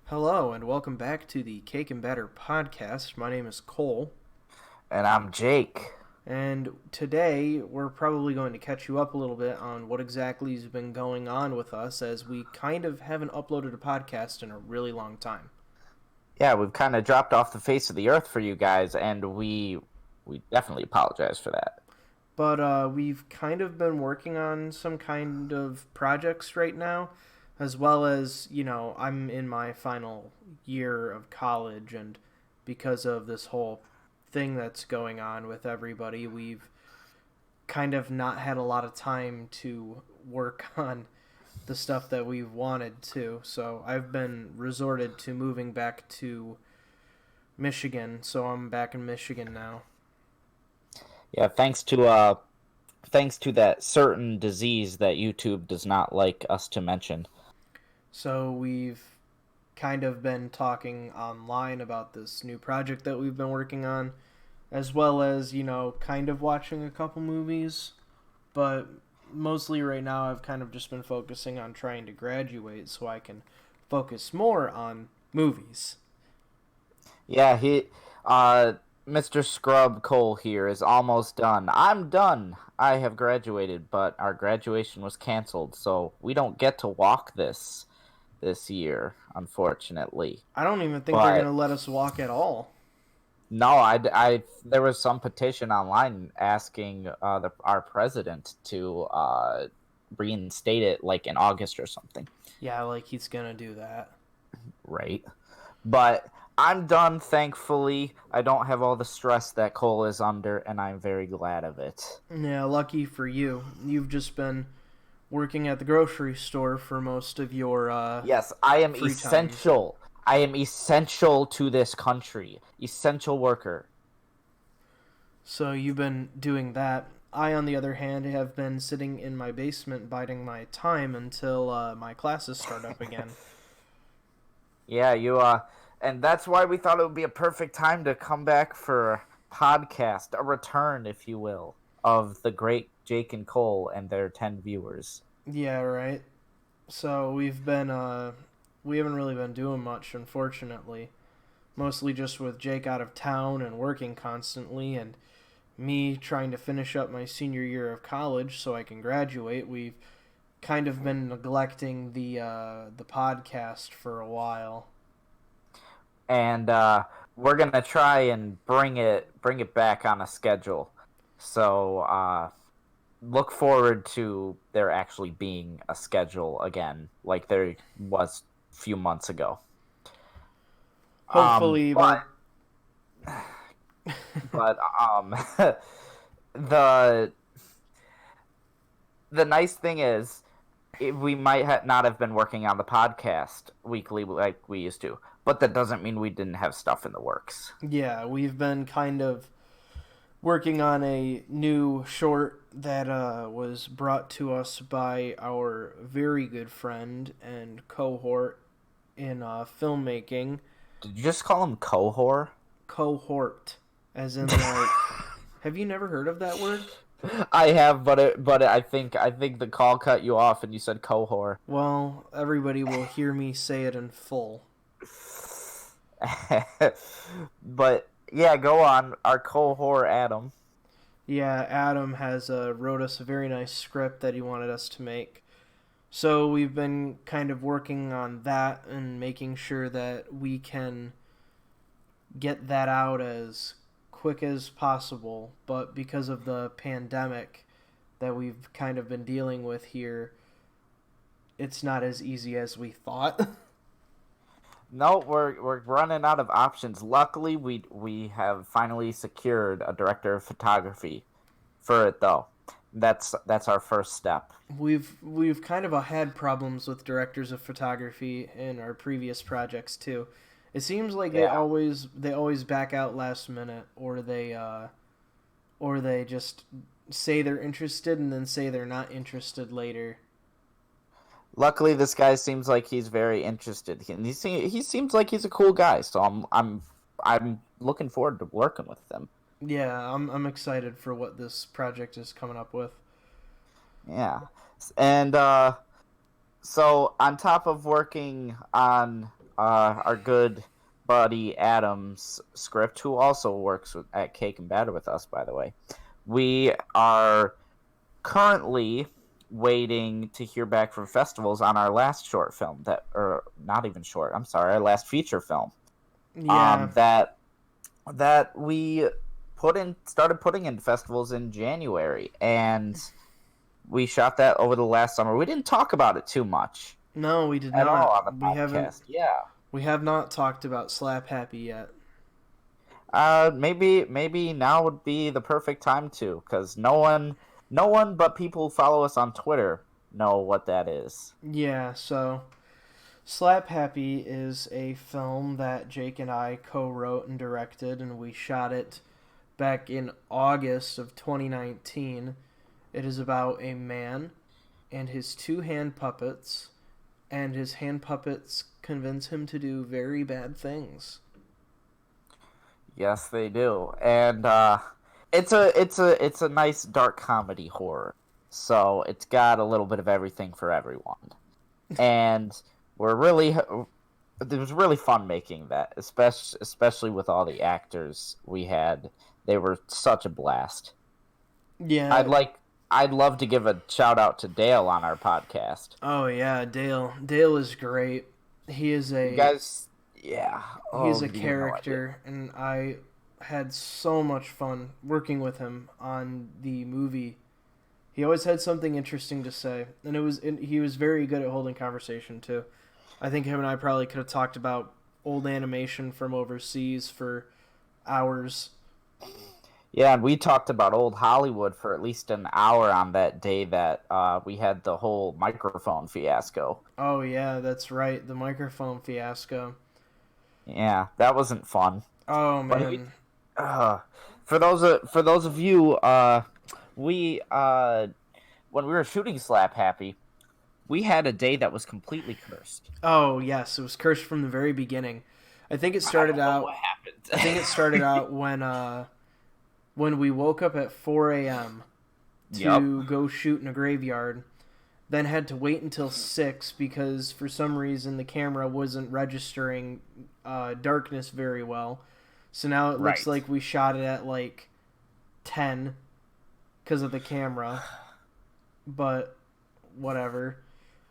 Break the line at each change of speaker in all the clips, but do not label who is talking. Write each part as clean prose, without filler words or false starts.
Hello, and welcome back to the Cake and Batter podcast. My name is Cole,
And I'm Jake.
and today we're probably going to catch you up a little bit on what exactly has been going on with us as we kind of haven't uploaded a podcast in a really long time.
Yeah, we've kind of dropped off the face of the earth for you guys, and we definitely apologize for that.
But we've kind of been working on some kind of projects right now, as well as, I'm in my final year of college, and because of this whole thing that's going on with everybody, we've kind of not had a lot of time to work on the stuff that we've wanted to. So I've been resorted to moving back to Michigan. So I'm back in Michigan now.
Yeah, thanks to that certain disease that YouTube does not like us to mention.
So we've kind of been talking online about this new project that we've been working on, as well as, kind of watching a couple movies. But mostly right now, I've kind of just been focusing on trying to graduate so I can focus more on movies.
Yeah, uh Mr. Scrub Cole here is almost done. I'm done. I have graduated, but our graduation was canceled, so we don't get to walk this year, unfortunately.
I don't even think they're going to
But
let us walk at all.
no, there was some petition online asking our president to reinstate it like in August or something,
Yeah, like he's going to do that.
right? But I'm done, thankfully. I don't have all the stress that Cole is under, and I'm very glad of it.
Yeah, lucky for you. You've just been working at the grocery store for most of your
Yes, I am
free time.
essential. I am essential to this country. Essential worker.
So you've been doing that. I, on the other hand, have been sitting in my basement biding my time until my classes start up again.
Yeah, and that's why we thought it would be a perfect time to come back for a podcast, a return, if you will, of the great Jake and Cole and their 10 viewers.
Yeah, right. So we haven't really been doing much, unfortunately. Mostly just with Jake out of town and working constantly, and me trying to finish up my senior year of college so I can graduate. We've kind of been neglecting the podcast for a while.
And we're gonna try and bring it back on a schedule. So look forward to there actually being a schedule again, like there was a few months ago. Um,
Hopefully,
but
but
but the the nice thing is we might not have been working on the podcast weekly like we used to, but that doesn't mean we didn't have stuff in the works.
yeah, we've been kind of working on a new short that was brought to us by our very good friend and cohort in filmmaking.
Did you just call him cohort?
Cohort, as in like, have you never heard of that word?
I have, but I think the call cut you off and you said cohort.
Well, everybody will hear me say it in full.
But yeah, go on. Our cohort Adam.
Yeah, Adam has wrote us a very nice script that he wanted us to make. So we've been kind of working on that and making sure that we can get that out as quick as possible. But because of the pandemic that we've kind of been dealing with here, it's not as easy as we thought.
No, we're running out of options. Luckily, we have finally secured a director of photography for it though. That's our first step.
We've kind of had problems with directors of photography in our previous projects too. It seems like
Yeah.
they always back out last minute, or they just say they're interested and then say they're not interested later.
Luckily, this guy seems like he's very interested, and he seems like he's a cool guy. So I'm looking forward to working with him.
Yeah, I'm excited for what this project is coming up with.
Yeah, and so on top of working on our good buddy Adam's script, who also works at Cake and Batter with us, by the way. We are currently waiting to hear back from festivals on our last short film or not even short. I'm sorry, our last feature film.
Yeah.
That we started putting in festivals in January, and we shot that over the last summer. We didn't talk about it too much.
No, we did
at
not.
all on the
We haven't.
podcast. Yeah.
We have not talked about Slap Happy yet.
Maybe now would be the perfect time to, because no one but people who follow us on Twitter know what that is.
Yeah, so Slap Happy is a film that Jake and I co-wrote and directed, and we shot it back in August of 2019. It is about a man and his two hand puppets, and his hand puppets convince him to do very bad things.
Yes, they do, and it's a nice dark comedy horror. So it's got a little bit of everything for everyone, and it was really fun making that, especially with all the actors we had. They were such a blast.
Yeah.
I'd love to give a shout out to Dale on our podcast.
Oh yeah, Dale. Dale is great. He is a
You guys, yeah.
he's a
you have no
character, and I had so much fun working with him on the movie. He always had something interesting to say, and he was very good at holding conversation too. I think him and I probably could have talked about old animation from overseas for hours.
Yeah, and we talked about old Hollywood for at least an hour on that day that we had the whole microphone fiasco.
Oh yeah, that's right, the microphone fiasco.
Yeah, that wasn't fun.
Oh
But
man.
for those of you, we when we were shooting Slap Happy, we had a day that was completely cursed.
Oh yes, it was cursed from the very beginning. I think it started
I don't know
out.
what happened.
I think it started out when we woke up at 4 a.m. to go shoot in a graveyard, then had to wait until 6 because for some reason the camera wasn't registering darkness very well. So now it looks
Right.
like we shot it at like 10 because of the camera. But whatever.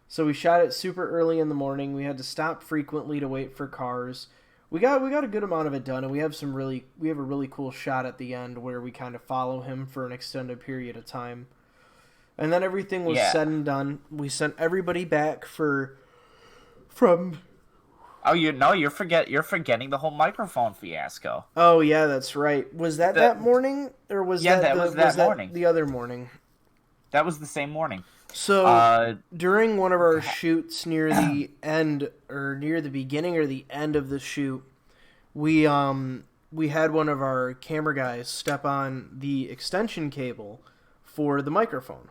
So we shot it super early in the morning. We had to stop frequently to wait for cars. We got a good amount of it done, and we have a really cool shot at the end where we kind of follow him for an extended period of time. And then everything was said and done. We sent everybody back from.
Oh, you're forgetting the whole microphone fiasco.
Oh yeah, that's right. Was that morning, or was that
was that morning.
the other morning?
That was the same morning.
So during one of our shoots near the end, or near the beginning or the end of the shoot, we had one of our camera guys step on the extension cable for the microphone,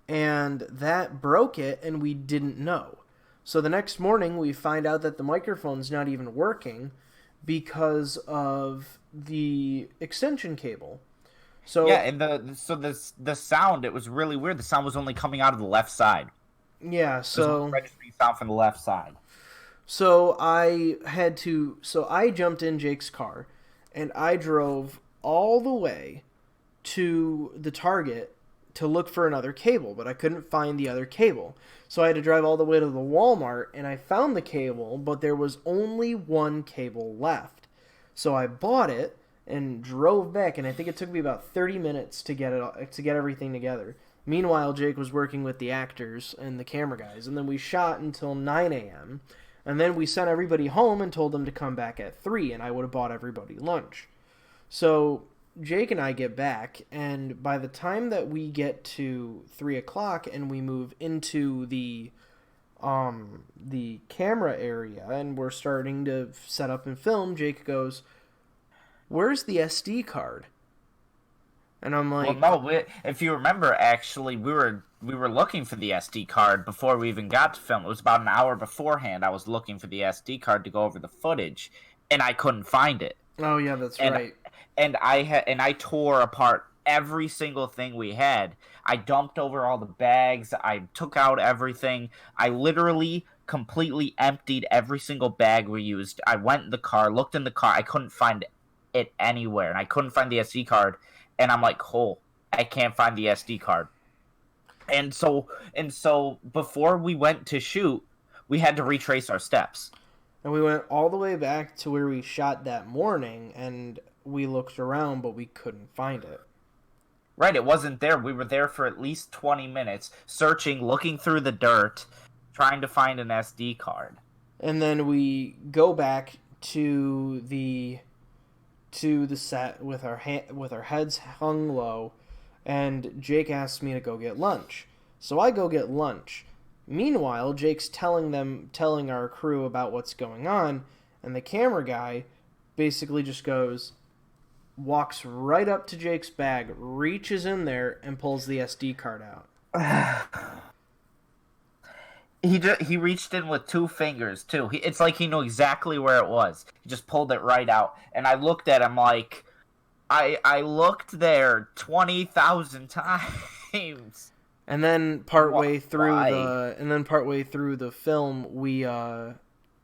and that broke it, and we didn't know. So the next morning, we find out that the microphone's not even working because of the extension cable. So
yeah, and the sound, it was really weird. The sound was only coming out of the left side.
yeah, so
Registering sound from the left side.
So I jumped in Jake's car, and I drove all the way to the Target to look for another cable, but I couldn't find the other cable. So I had to drive all the way to the Walmart, and I found the cable, but there was only one cable left. So I bought it and drove back, and I think it took me about 30 minutes to get everything together. Meanwhile, Jake was working with the actors and the camera guys, and then we shot until 9 a.m., and then we sent everybody home and told them to come back at 3, and I would have bought everybody lunch. So Jake and I get back, and by the time that we get to 3 o'clock and we move into the camera area and we're starting to set up and film, Jake goes, "Where's the SD card?" And I'm like,
Well, no, if you remember, actually, we were looking for the SD card before we even got to film. It was about an hour beforehand. I was looking for the SD card to go over the footage, and I couldn't find it.
"Oh yeah, that's right."
And I tore apart every single thing we had. I dumped over all the bags. I took out everything. I literally completely emptied every single bag we used. I went in the car, looked in the car. I couldn't find it anywhere, and I couldn't find the SD card. And I'm like, "Oh, I can't find the SD card." And so before we went to shoot, we had to retrace our steps.
And we went all the way back to where we shot that morning, and we looked around, but we couldn't find it.
Right, it wasn't there. We were there for at least 20 minutes, searching, looking through the dirt, trying to find an SD card.
And then we go back to the set with our heads hung low, and Jake asks me to go get lunch. So I go get lunch. Meanwhile, Jake's telling our crew about what's going on, and the camera guy basically just walks right up to Jake's bag, reaches in there, and pulls the SD card out.
He reached in with 2 fingers too. It's like he knew exactly where it was. He just pulled it right out, and I looked at him like, I looked there 20,000 times.
And then partway through the film,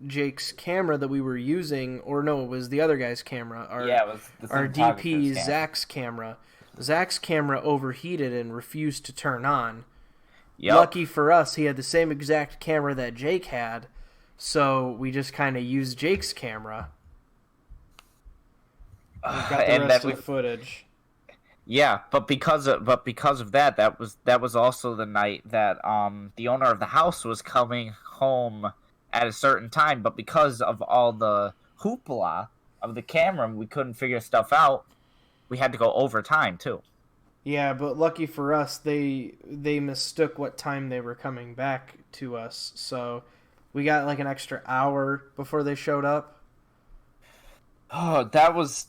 Jake's camera that we were using, or no, it was the other guy's camera.
It was
our DP Zach's camera. Zach's camera overheated and refused to turn on. Yep. Lucky for us, he had the same exact camera that Jake had, so we just kind of used Jake's camera. We got the rest of the footage.
Yeah, but because of that, that was also the night that the owner of the house was coming home at a certain time, but because of all the hoopla of the camera, we couldn't figure stuff out. We had to go overtime too.
Yeah, but lucky for us, they mistook what time they were coming back to us, so we got like an extra hour before they showed up.
Oh, that was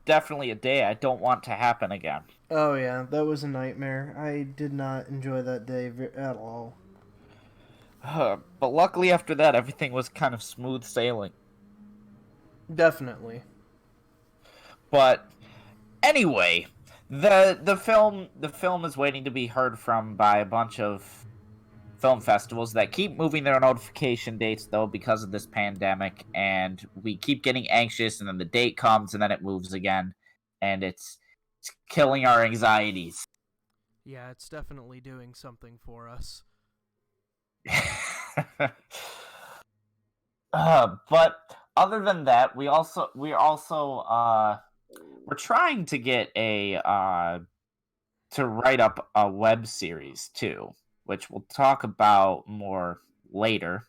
definitely a day I don't want to happen again.
Oh yeah, that was a nightmare. I did not enjoy that day at all.
But luckily after that, everything was kind of smooth sailing.
Definitely.
But anyway, the film is waiting to be heard from by a bunch of film festivals that keep moving their notification dates though because of this pandemic, and we keep getting anxious, and then the date comes and then it moves again, and it's killing our anxieties.
Yeah, it's definitely doing something for us.
But other than that, we're trying to get to write up a web series too, which we'll talk about more later.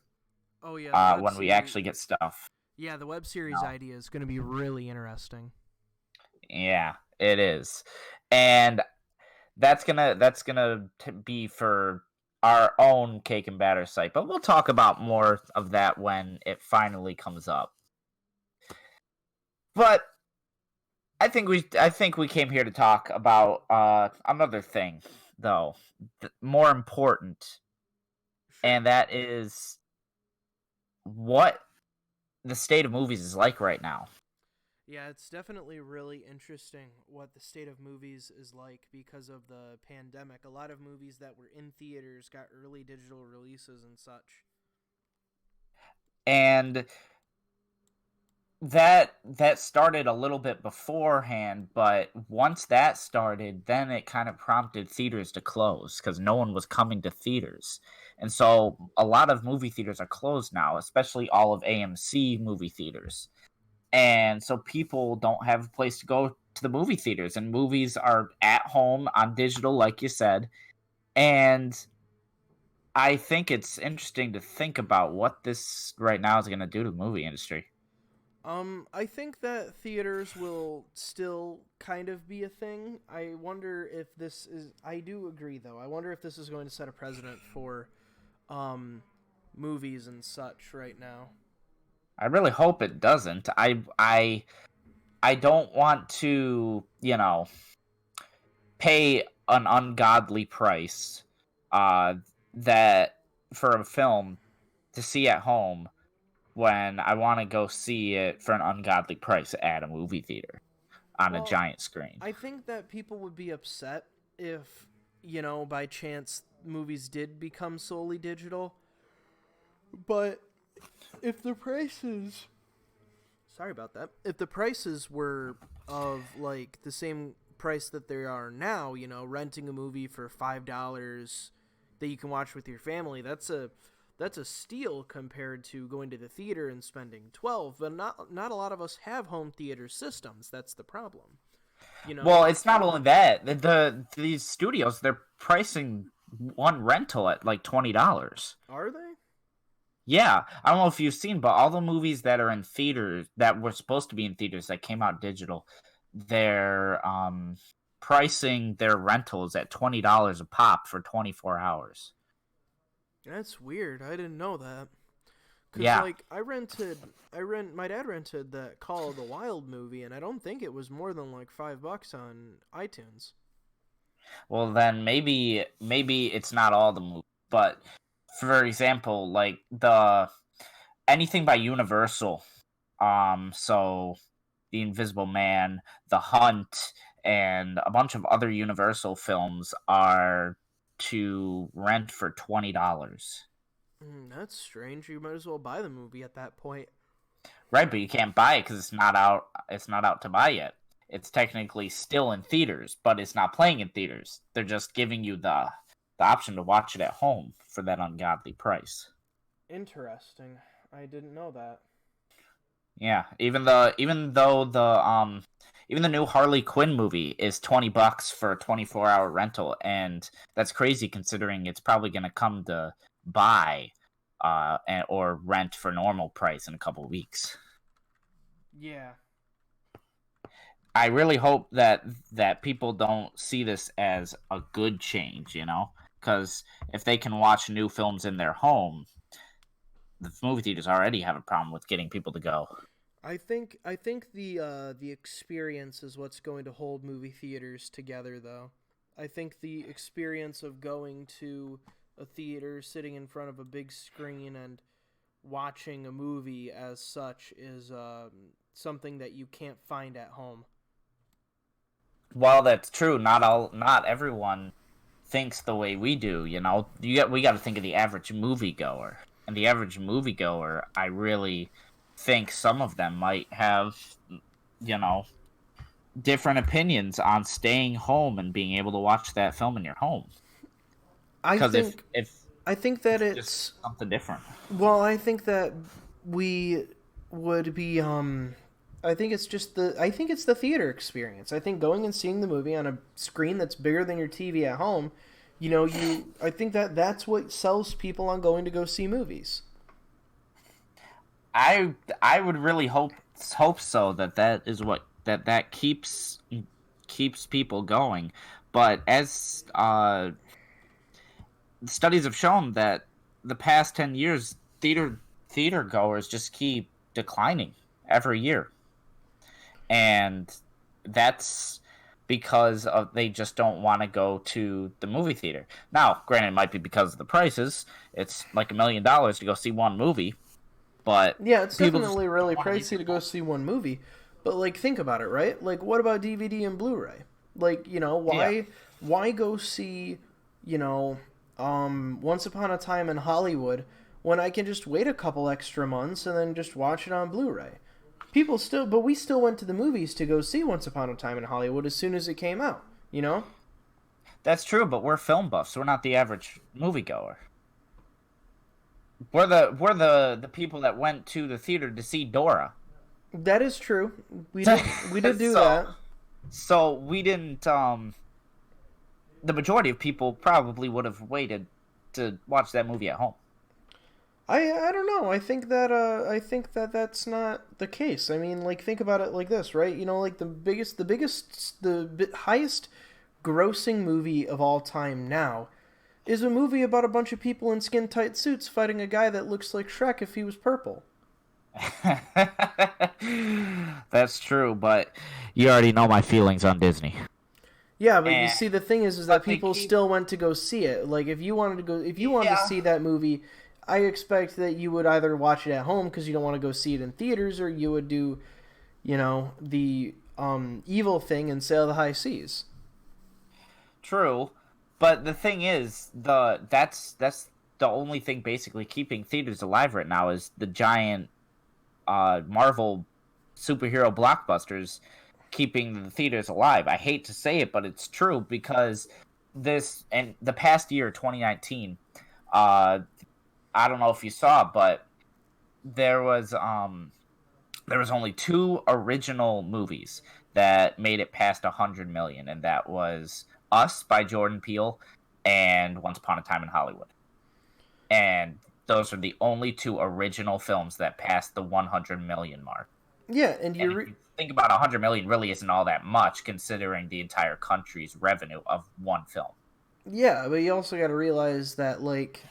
Oh yeah,
when we actually get stuff.
Yeah, the web series idea is going to be really interesting.
Yeah, it is, and that's gonna be for our own Cake and Batter site, but we'll talk about more of that when it finally comes up. But I think we came here to talk about another thing, though, more important, and that is what the state of movies is like right now.
Yeah, it's definitely really interesting what the state of movies is like because of the pandemic. A lot of movies that were in theaters got early digital releases and such.
And that started a little bit beforehand, but once that started, then it kind of prompted theaters to close because no one was coming to theaters. And so a lot of movie theaters are closed now, especially all of AMC movie theaters. And so people don't have a place to go to the movie theaters, and movies are at home on digital, like you said. And I think it's interesting to think about what this right now is going to do to the movie industry.
I think that theaters will still kind of be a thing. I wonder if this is... I do agree, though. I wonder if this is going to set a precedent for movies and such right now.
I really hope it doesn't. I don't want to, pay an ungodly price that for a film to see at home when I want to go see it for an ungodly price at a movie theater on a giant screen.
I think that people would be upset if, by chance movies did become solely digital. But if the prices, sorry about that, if the prices were of like the same price that they are now, you know, renting a movie for $5 that you can watch with your family, that's a steal compared to going to the theater and spending 12. But not a lot of us have home theater systems. That's the problem. You know?
Well, it's not only that. These studios, they're pricing one rental at like $20.
Are they?
Yeah, I don't know if you've seen, but all the movies that are in theaters that were supposed to be in theaters that came out digital, they're pricing their rentals at $20 a pop for 24 hours.
That's weird. I didn't know that. Cause
Yeah.
like my dad rented that Call of the Wild movie, and I don't think it was more than like $5 on iTunes.
Well, then maybe it's not all the movies, but for example, like the anything by Universal, so The Invisible Man, The Hunt, and a bunch of other Universal films are to rent for $20.
That's strange. You might as well buy the movie at that point.
Right, but you can't buy it because it's not out. It's not out to buy yet. It's technically still in theaters, but it's not playing in theaters. They're just giving you the option to watch it at home for that ungodly price.
Interesting. I didn't know that.
Yeah, even though even the new Harley Quinn movie is $20 for a 24-hour rental, and that's crazy considering it's probably going to come to buy or rent for normal price in a couple weeks.
Yeah.
I really hope that people don't see this as a good change, you know, because if they can watch new films in their home, the movie theaters already have a problem with getting people to go.
I think the experience is what's going to hold movie theaters together, though. I think the experience of going to a theater, sitting in front of a big screen, and watching a movie as such is something that you can't find at home.
While that's true, not everyone thinks the way we do. You know, we got to think of the average moviegoer, and the average moviegoer, I really think some of them might have, you know, different opinions on staying home and being able to watch that film in your home. Because
I think that
it's
it's
just something different.
well, I think that we would be I think it's the theater experience. I think going and seeing the movie on a screen that's bigger than your TV at home, I think that that's what sells people on going to go see movies.
I would really hope so that is what that keeps people going. But as studies have shown that the past 10 years theater goers just keep declining every year, and that's because they just don't want to go to the movie theater. Now, granted, it might be because of the prices. It's like $1 million to go see one movie, but
yeah, it's definitely really pricey to go see one movie. But like, think about it, right? Like, what about DVD and Blu-ray? Like, why go see, Once Upon a Time in Hollywood when I can just wait a couple extra months and then just watch it on Blu-ray? But we still went to the movies to go see Once Upon a Time in Hollywood as soon as it came out, you know?
That's true, but we're film buffs. We're not the average moviegoer. We're the people that went to the theater to see Dora.
That is true. We did do that.
So we didn't. The majority of people probably would have waited to watch that movie at home.
I don't know. I think that that's not the case. I mean, like, think about it like this, right? Like the highest grossing movie of all time now is a movie about a bunch of people in skin tight suits fighting a guy that looks like Shrek if he was purple.
That's true, but you already know my feelings on Disney.
Yeah, but you see, the thing is that people still went to go see it. Like, if you wanted to see that movie, I expect that you would either watch it at home because you don't want to go see it in theaters, or you would do, the evil thing and sail the high seas.
True, but the thing is, that's the only thing basically keeping theaters alive right now is the giant Marvel superhero blockbusters keeping the theaters alive. I hate to say it, but it's true, because this and the past year, 2019, I don't know if you saw, but there was only two original movies that made it past 100 million, and that was Us by Jordan Peele and Once Upon a Time in Hollywood. And those are the only two original films that passed the 100 million mark.
Yeah, and
if you think about 100 million really isn't all that much considering the entire country's revenue of one film.
Yeah, but you also got to realize that, like,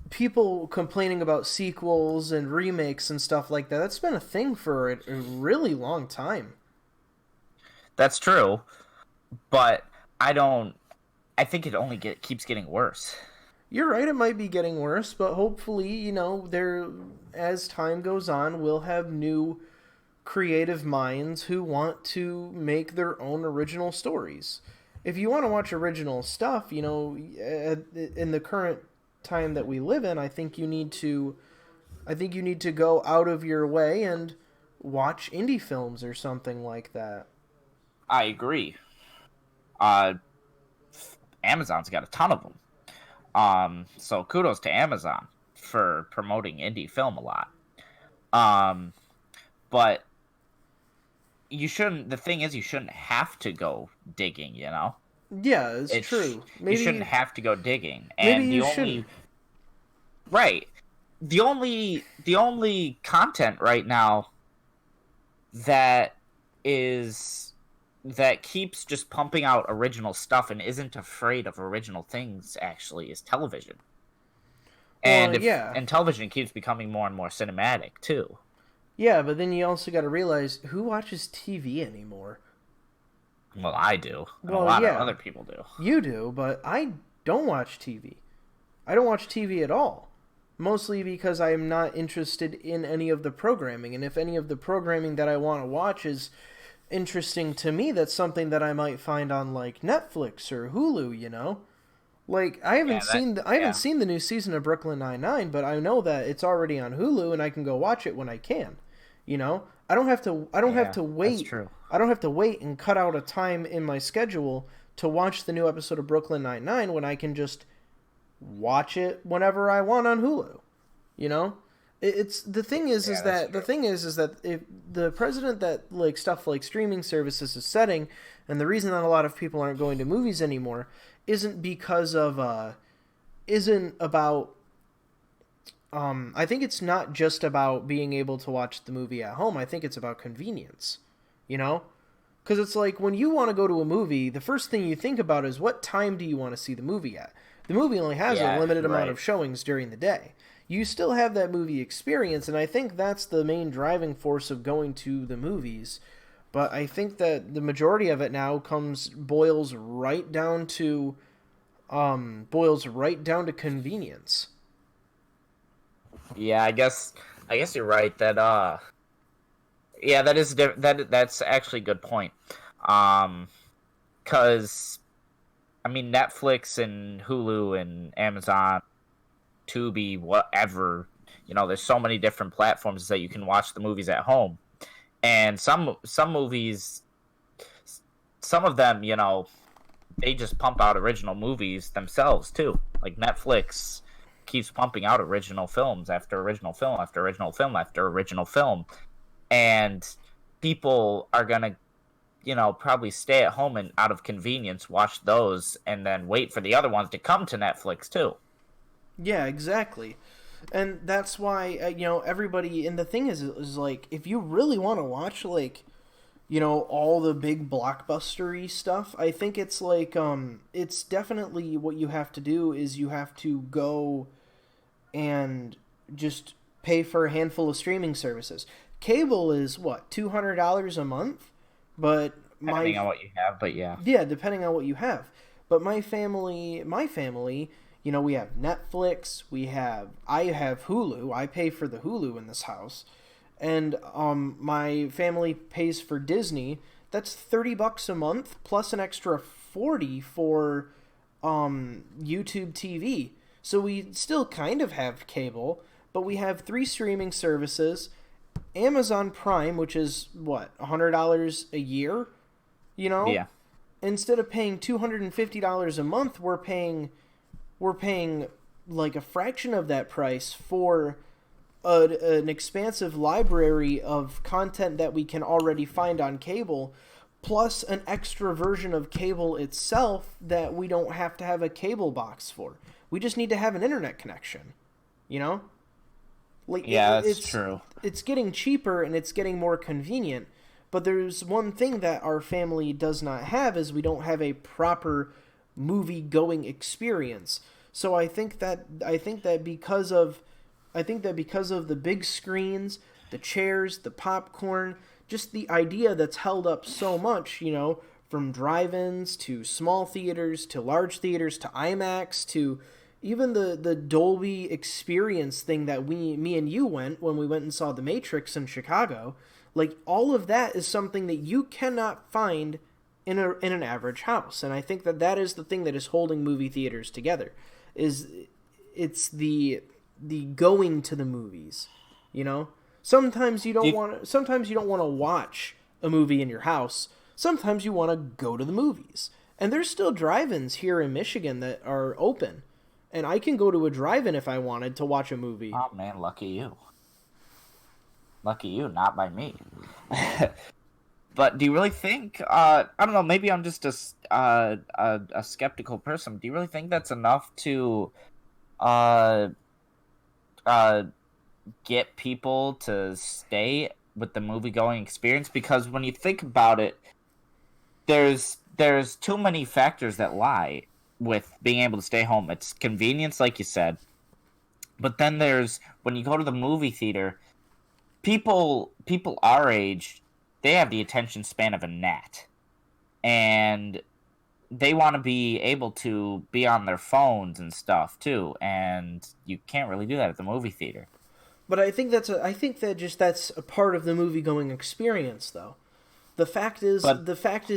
people complaining about sequels and remakes and stuff like that, that's been a thing for a really long time.
That's true, but I think it only keeps getting worse.
You're right, it might be getting worse, but hopefully, you know, as time goes on, we'll have new creative minds who want to make their own original stories. If you want to watch original stuff, you know, in the current time that we live in, I think you need to go out of your way and watch indie films or something like that.
I agree. Amazon's got a ton of them. So kudos to Amazon for promoting indie film a lot. But you shouldn't. The thing is, you shouldn't have to go digging. You know.
Yeah, it's true.
Maybe you shouldn't have to go digging. And
maybe you shouldn't.
Right. The only content right now that keeps just pumping out original stuff and isn't afraid of original things actually is television. And and television keeps becoming more and more cinematic too.
Yeah, but then you also got to realize, who watches TV anymore?
Well, I do. Well, a lot of other people do.
You do, but I don't watch TV. I don't watch TV at all. Mostly because I am not interested in any of the programming. And if any of the programming that I want to watch is interesting to me, that's something that I might find on, like, Netflix or Hulu, you know? Like, I haven't seen the new season of Brooklyn Nine-Nine, but I know that it's already on Hulu and I can go watch it when I can. You know? I don't have to wait.
That's true.
I don't have to wait and cut out a time in my schedule to watch the new episode of Brooklyn Nine-Nine when I can just watch it whenever I want on Hulu. You know? The thing is that if the precedent that, like, stuff like streaming services is setting, and the reason that a lot of people aren't going to movies anymore isn't because of I think it's not just about being able to watch the movie at home. I think it's about convenience, you know? Because it's like, when you want to go to a movie, the first thing you think about is, what time do you want to see the movie at? The movie only has a limited amount of showings during the day. You still have that movie experience, and I think that's the main driving force of going to the movies. But I think that the majority of it now boils right down to convenience.
Yeah, I guess you're right that that's actually a good point. 'Cause I mean, Netflix and Hulu and Amazon, Tubi, whatever, you know, there's so many different platforms that you can watch the movies at home. And some movies, some of them, you know, they just pump out original movies themselves too. Like Netflix keeps pumping out original films after original film after original film after original film. And people are going to, you know, probably stay at home and out of convenience watch those and then wait for the other ones to come to Netflix too.
Yeah, exactly. And that's why, you know, everybody, and the thing is like, if you really want to watch, like, you know, all the big blockbustery stuff, I think it's like, it's definitely what you have to do is you have to go and just pay for a handful of streaming services. Cable is, what, $200 a month? But
depending on what you have, but yeah.
Yeah, depending on what you have. But my family, you know, we have Netflix, I have Hulu. I pay for the Hulu in this house. And my family pays for Disney. That's $30 a month plus an extra $40 for YouTube TV. So we still kind of have cable, but we have 3 streaming services, Amazon Prime, which is what, $100 a year, you know?
Yeah.
Instead of paying $250 a month, we're paying like a fraction of that price for an expansive library of content that we can already find on cable, plus an extra version of cable itself that we don't have to have a cable box for. We just need to have an internet connection, you know? Like
Yeah, that's true.
it's getting cheaper and it's getting more convenient, but there's one thing that our family does not have is we don't have a proper movie going experience. So I think that because of the big screens, the chairs, the popcorn, just the idea that's held up so much, you know, from drive-ins to small theaters to large theaters to IMAX to even the Dolby experience thing that me and you went when we went and saw The Matrix in Chicago, like all of that is something that you cannot find in an average house. And I think that that is the thing that is holding movie theaters together is it's the going to the movies, you know? Sometimes you don't want to watch a movie in your house. Sometimes you want to go to the movies. And there's still drive-ins here in Michigan that are open. And I can go to a drive-in if I wanted to watch a movie.
Oh man, lucky you. Lucky you, not by me. But do you really think? I don't know. Maybe I'm just a skeptical person. Do you really think that's enough to uh, get people to stay with the movie going experience? Because when you think about it, there's too many factors that lie with being able to stay home. It's convenience, like you said, but then there's when you go to the movie theater, people our age, they have the attention span of a gnat, and they want to be able to be on their phones and stuff too, and you can't really do that at the movie theater.
But I think that's a part of the movie going experience though. The fact is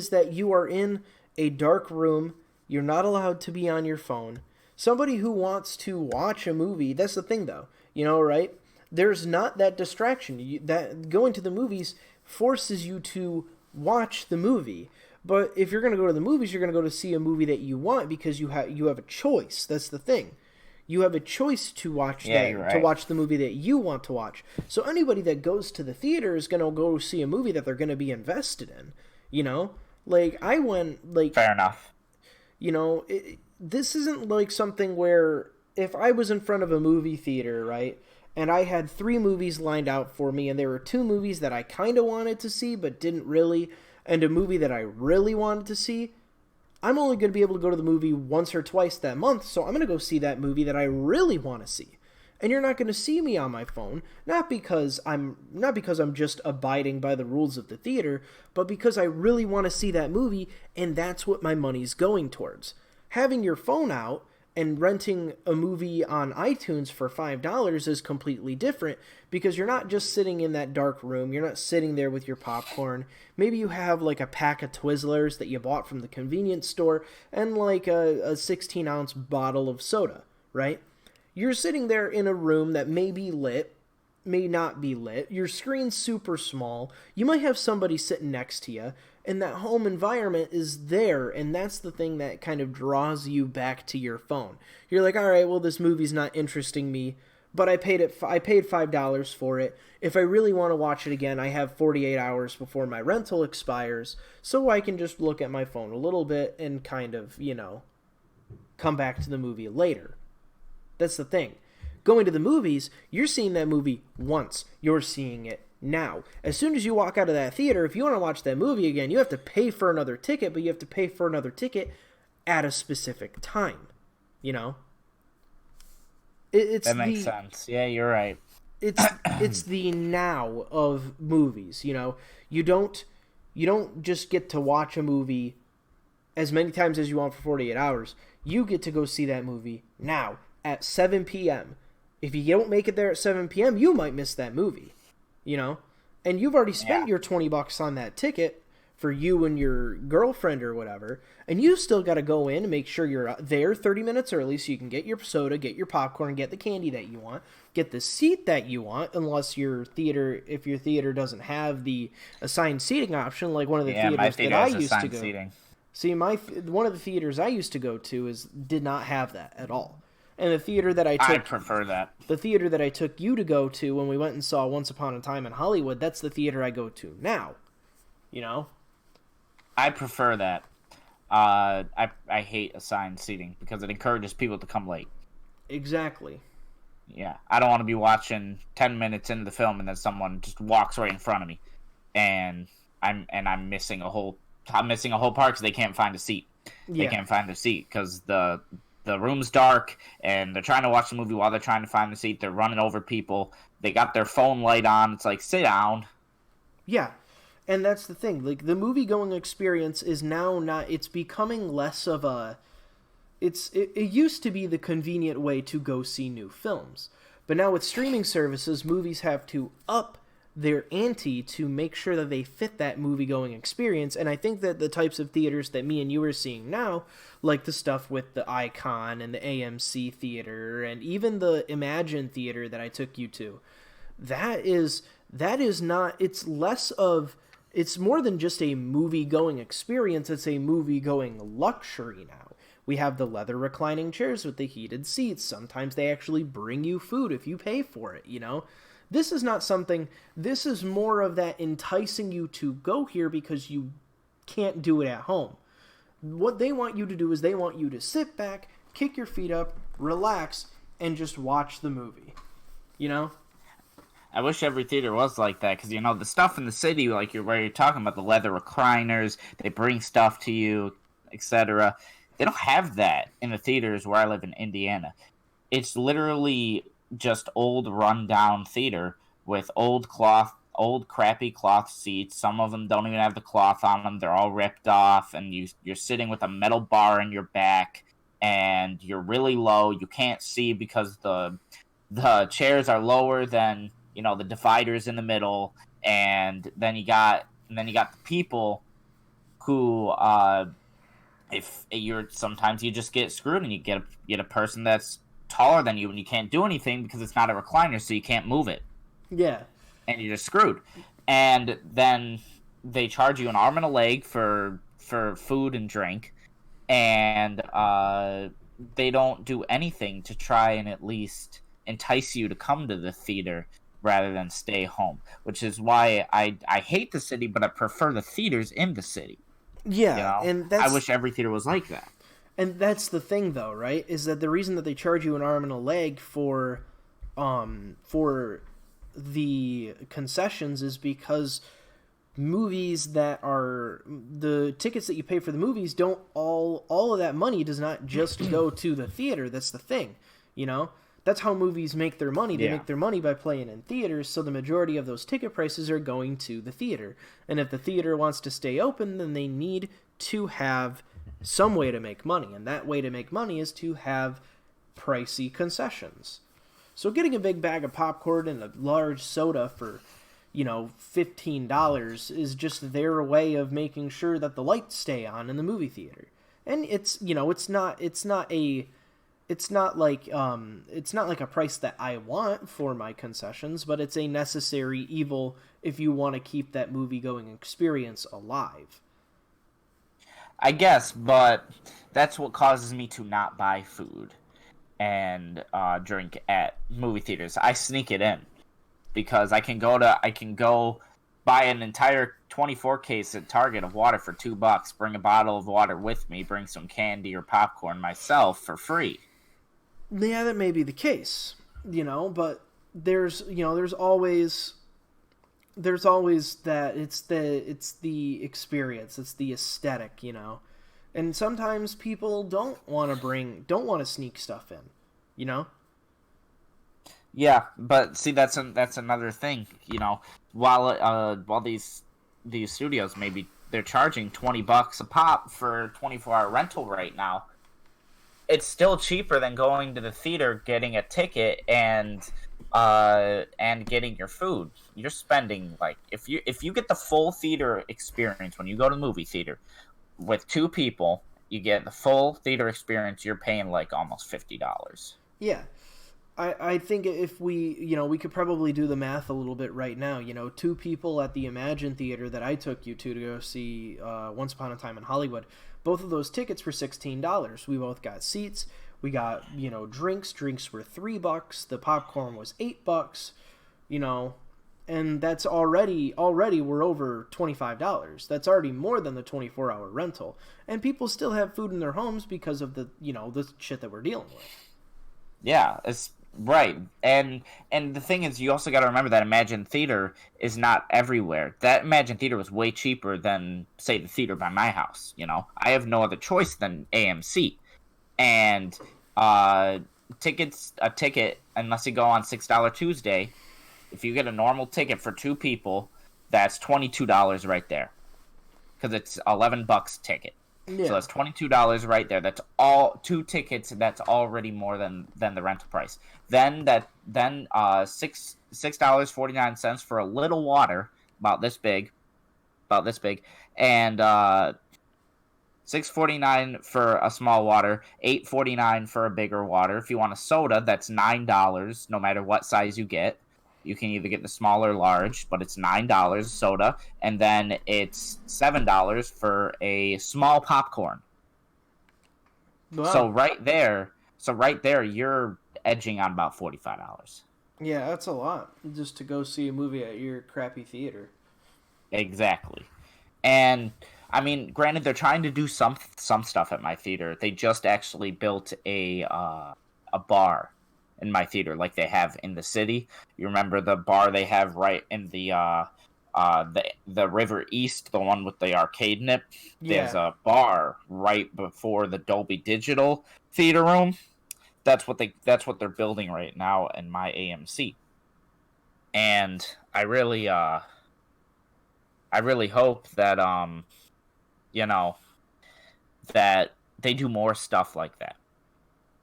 that you are in a dark room, you're not allowed to be on your phone. Somebody who wants to watch a movie, that's the thing though, you know, right? There's not that distraction. That going to the movies forces you to watch the movie. But if you're going to go to the movies, you're going to go to see a movie that you want because you have a choice. That's the thing. You have a choice to watch to watch the movie that you want to watch. So anybody that goes to the theater is going to go see a movie that they're going to be invested in, you know? Like I went like
Fair enough.
You know, this isn't like something where if I was in front of a movie theater, right? And I had 3 movies lined out for me and there were 2 movies that I kind of wanted to see but didn't really, and a movie that I really wanted to see, I'm only going to be able to go to the movie once or twice that month, so I'm going to go see that movie that I really want to see. And you're not going to see me on my phone, not because I'm just abiding by the rules of the theater, but because I really want to see that movie, and that's what my money's going towards. Having your phone out and renting a movie on iTunes for $5 is completely different because you're not just sitting in that dark room. You're not sitting there with your popcorn. Maybe you have like a pack of Twizzlers that you bought from the convenience store and like a 16-ounce bottle of soda, right? You're sitting there in a room that may be lit, may not be lit. Your screen's super small. You might have somebody sitting next to you, and that home environment is there, and that's the thing that kind of draws you back to your phone. You're like, all right, well, this movie's not interesting me, but I paid $5 for it. If I really want to watch it again, I have 48 hours before my rental expires, so I can just look at my phone a little bit and kind of, you know, come back to the movie later. That's the thing. Going to the movies, you're seeing that movie once. You're seeing it now. As soon as you walk out of that theater, if you want to watch that movie again, you have to pay for another ticket, but you have to pay for another ticket at a specific time. You know?
That makes sense. Yeah, you're right.
It's the now of movies, you know? You don't just get to watch a movie as many times as you want for 48 hours. You get to go see that movie now at 7 p.m. If you don't make it there at 7 p.m., you might miss that movie, you know? And you've already spent your $20 on that ticket for you and your girlfriend or whatever, and you still got to go in and make sure you're there 30 minutes early so you can get your soda, get your popcorn, get the candy that you want, get the seat that you want, unless if your theater doesn't have the assigned seating option, like one of the theaters that I used to go. Seating. See, one of the theaters I used to go to did not have that at all. And the theater that I
prefer that.
The theater that I took you to go to when we went and saw Once Upon a Time in Hollywood, that's the theater I go to now. You know?
I prefer that. I hate assigned seating because it encourages people to come late.
Exactly.
Yeah, I don't want to be watching 10 minutes into the film and then someone just walks right in front of me, and I'm missing a whole part because they can't find a seat. Yeah. They can't find the seat because the room's dark and they're trying to watch the movie while they're trying to find the seat. They're running over people. They got their phone light on. It's like, sit down.
Yeah. And that's the thing. Like, the movie-going experience is now it's becoming less of a... It used to be the convenient way to go see new films. But now with streaming services, movies have to up their ante to make sure that they fit that movie-going experience. And I think that the types of theaters that me and you are seeing now, like the stuff with the Icon and the AMC Theater, and even the Imagine Theater that I took you to, that is not... It's less of... It's more than just a movie-going experience. It's a movie-going luxury now. We have the leather reclining chairs with the heated seats. Sometimes they actually bring you food if you pay for it, you know? This is not something... This is more of that enticing you to go here because you can't do it at home. What they want you to do is they want you to sit back, kick your feet up, relax, and just watch the movie. You know?
I wish every theater was like that, because, you know, the stuff in the city, like where you're talking about the leather recliners, they bring stuff to you, etc. They don't have that in the theaters where I live in Indiana. It's literally just old, run-down theater with old crappy cloth seats. Some of them don't even have the cloth on them. They're all ripped off, and you're sitting with a metal bar in your back, and you're really low. You can't see because the chairs are lower than... You know, the dividers in the middle, and then you got the people who, sometimes you just get screwed, and you get a person that's taller than you, and you can't do anything because it's not a recliner, so you can't move it.
Yeah,
and you're just screwed. And then they charge you an arm and a leg for food and drink, and they don't do anything to try and at least entice you to come to the theater rather than stay home, which is why I hate the city, but I prefer the theaters in the city.
Yeah,
you know? And I wish every theater was like that.
And that's the thing, though, right? Is that the reason that they charge you an arm and a leg for the concessions is because movies that are the tickets that you pay for the movies don't all of that money does not just go to the theater. That's the thing, you know. That's how movies make their money. They make their money by playing in theaters, so the majority of those ticket prices are going to the theater. And if the theater wants to stay open, then they need to have some way to make money. And that way to make money is to have pricey concessions. So getting a big bag of popcorn and a large soda for, you know, $15 is just their way of making sure that the lights stay on in the movie theater. And it's, you know, it's not like a price that I want for my concessions, but it's a necessary evil if you want to keep that movie-going experience alive.
I guess, but that's what causes me to not buy food and drink at movie theaters. I sneak it in because I can go buy an entire 24 case at Target of water for $2, bring a bottle of water with me, bring some candy or popcorn myself for free.
Yeah, that may be the case, you know, but there's always that it's the experience, it's the aesthetic, you know. And sometimes people don't want to sneak stuff in, you know?
Yeah, but see that's another thing, you know. While these studios maybe they're charging $20 a pop for 24-hour rental right now. it's still cheaper than going to the theater, getting a ticket, and getting your food. You're spending like if you get the full theater experience when you go to the movie theater with two people, you get the full theater experience. You're paying like almost $50.
Yeah. I think if we, we could probably do the math a little bit right now. Two people at the Imagine Theater that I took you to go see Once Upon a Time in Hollywood, both of those tickets were $16. We both got seats. We got, drinks. Drinks were $3. The popcorn was $8. And that's already we're over $25. That's already more than the 24-hour rental. And people still have food in their homes because of the shit that we're dealing with.
Yeah, it's right. And the thing is, you also got to remember that Imagine Theater is not everywhere. That Imagine Theater was way cheaper than, say, the theater by my house. I have no other choice than AMC. And a ticket, unless you go on $6 Tuesday, if you get a normal ticket for two people, that's $22 right there, because it's $11 ticket. Yeah. So that's $22 right there. That's all two tickets. That's already more than the rental price. Then $6.49 for a little water, about this big, and $6.49 for a small water, $8.49 for a bigger water. If you want a soda, that's $9, no matter what size you get. You can either get the small or large, but it's $9 soda, and then it's $7 for a small popcorn. Wow. So right there, you're edging on about $45.
Yeah, that's a lot just to go see a movie at your crappy theater.
Exactly, and I mean, granted, they're trying to do some stuff at my theater. They just actually built a bar in my theater, like they have in the city. You remember the bar they have right in the River East, the one with the arcade in it? Yeah. There's a bar right before the Dolby Digital theater room. That's what they're building right now in my AMC. And I really hope that that they do more stuff like that.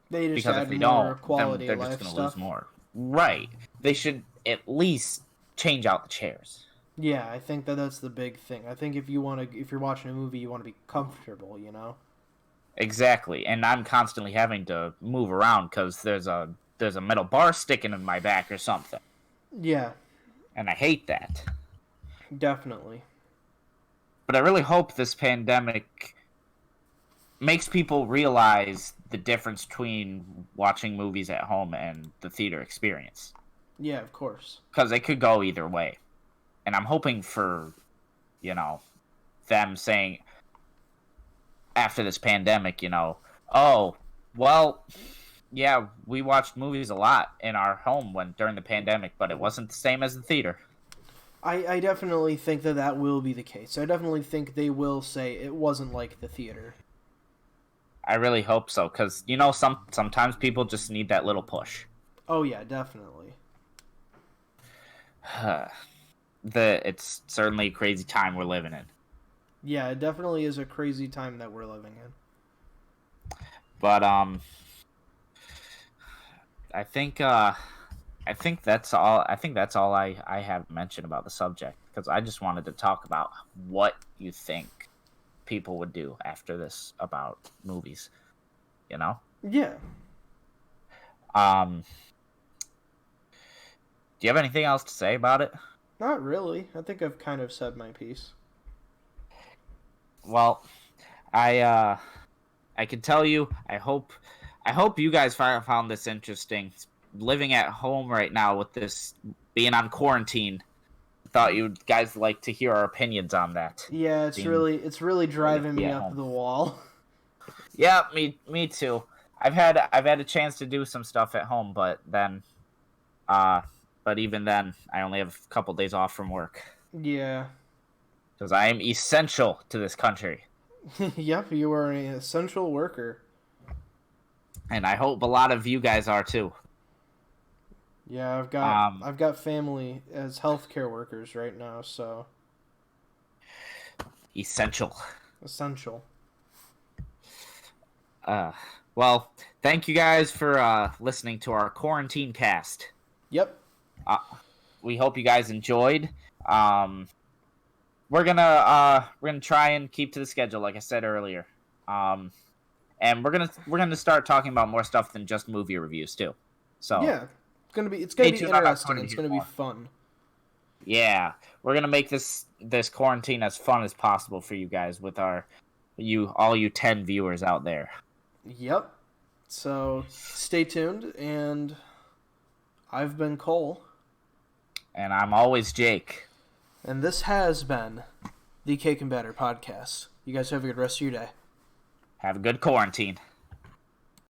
They just because if they don't, quality they're just going to lose more.
Right. They should at least change out the chairs.
Yeah, I think that's the big thing. I think if you're watching a movie, you want to be comfortable,
Exactly. And I'm constantly having to move around because there's a metal bar sticking in my back or something.
Yeah.
And I hate that.
Definitely.
But I really hope this pandemic makes people realize the difference between watching movies at home and the theater experience.
Yeah, of course.
Because it could go either way. And I'm hoping for, them saying after this pandemic, oh, well, yeah, we watched movies a lot in our home during the pandemic, but it wasn't the same as the theater.
I definitely think that will be the case. I definitely think they will say it wasn't like the theater.
I really hope so, because, sometimes people just need that little push.
Oh, yeah, definitely.
It's certainly a crazy time we're living in.
Yeah, it definitely is a crazy time that we're living in.
But, I think that's all. I think that's all I have mentioned about the subject, because I just wanted to talk about what you think people would do after this about movies,
Yeah.
Do you have anything else to say about it?
Not really. I think I've kind of said my piece.
Well, I can tell you, I hope you guys found this interesting. Living at home right now with this being on quarantine, thought you guys like to hear our opinions on that.
Yeah, it's really driving me up the wall.
Yeah, me too. I've had a chance to do some stuff at home, but even then, I only have a couple days off from work.
Yeah.
Because I am essential to this country.
Yep, you are an essential worker.
And I hope a lot of you guys are too.
Yeah, I've got family as healthcare workers right now, so
essential. Well, thank you guys for listening to our quarantine cast.
Yep.
We hope you guys enjoyed. We're gonna try and keep to the schedule, like I said earlier. And we're gonna start talking about more stuff than just movie reviews too. So
Yeah, it's gonna be
tuned on
interesting.
Twitter
It's
to
gonna
hear
be
more.
fun.
Yeah, we're gonna make this quarantine as fun as possible for you guys with all you 10 viewers out there.
Yep. So stay tuned, and I've been Cole,
And I'm always Jake.
and this has been the Cake and Batter Podcast. You guys have a good rest of your day.
Have a good quarantine.